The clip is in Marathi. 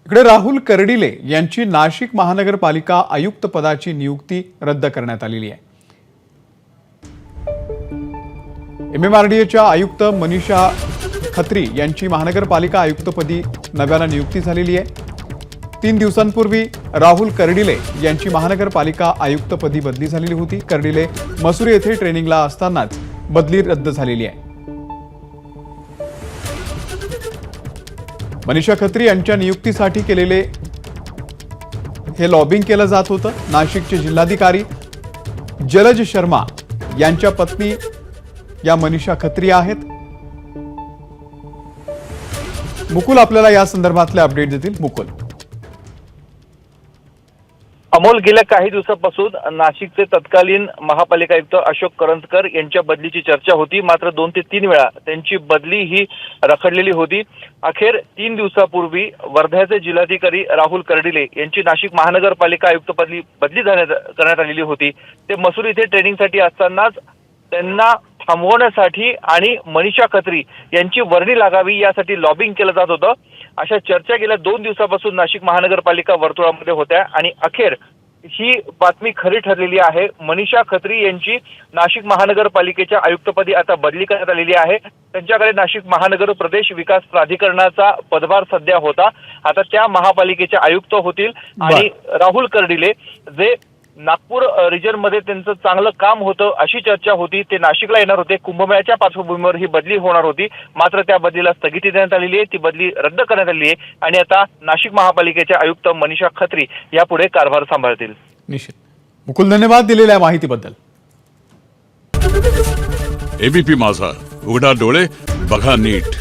इकडे राहुल कर्डिले यांची नाशिक महानगरपालिका आयुक्त पदाची नियुक्ती रद्द करण्यात आलेली आहे। MMRDAच्या आयुक्त मनीषा खत्री यांची महानगरपालिका आयुक्तपदी नव्यानं नियुक्ती झालेली आहे। 3 दिवसांपूर्वी राहुल कर्डिले यांची महानगरपालिका आयुक्तपदी बदली झालेली होती। कर्डिले मसुरी येथे ट्रेनिंगला असतानाच बदली रद्द झालेली आहे। मनीषा खत्री यांच्या नियुक्तीसाठी केलेले हे लॉबिंग केलं जात होतं। नाशिकचे जिल्हाधिकारी जलज शर्मा यांच्या पत्नी या मनीषा खत्री आहेत। मुकुल आपल्याला या संदर्भातले अपडेट देतील। मुकुल, अमोल, गेल्या काही दिवसापासून नाशिकचे तत्कालीन महापालिका आयुक्त अशोक करंजकर यांच्या बदलीची चर्चा होती। मात्र 2 ते 3 वेळा त्यांची बदली ही रखडलेली होती। अखेर 3 दिवसापूर्वी वर्ध्याचे जिल्हाधिकारी राहुल कर्डिले यांची नाशिक महानगरपालिका आयुक्तपदी बदली करण्यात आलेली होती। ते मसुरी येथे ट्रेनिंगसाठी असतानाच त्यांना थांबवण्यासाठी आणि मनीषा खत्री यांची वर्णी लागावी यासाठी लॉबिंग केलं जात होतं। अशा चर्चा गेल्या 2 दिवसापासून नाशिक महानगरपालिका वर्तुळामध्ये होत्या आणि अखेर ही बातमी खरी ठरलेली आहे। मनीषा खत्री यांची नाशिक महानगरपालिकेच्या आयुक्तपदी आता बदली करण्यात आलेली आहे। त्यांच्याकडे नाशिक महानगर प्रदेश विकास प्राधिकरणाचा पदभार सध्या होता। आता त्या महापालिकेच्या आयुक्त होतील आणि राहुल कर्डिले जे नागपूर रिजन मध्ये त्यांचं चांगलं काम होतं अशी चर्चा होती। ते नाशिकला येणार होते। कुंभमेळ्याच्या पार्श्वभूमीवर ही बदली होणार होती, मात्र त्या बदलीला स्थगिती देण्यात आलेली आहे। ती बदली रद्द करण्यात आली आहे आणि आता नाशिक महापालिकेच्या आयुक्त मनीषा खत्री यापुढे कारभार सांभाळतील। निश्चित। मुकुल, धन्यवाद दिलेल्या माहितीबद्दल। एबीपी माझा, उघडा डोळे बघा नीट।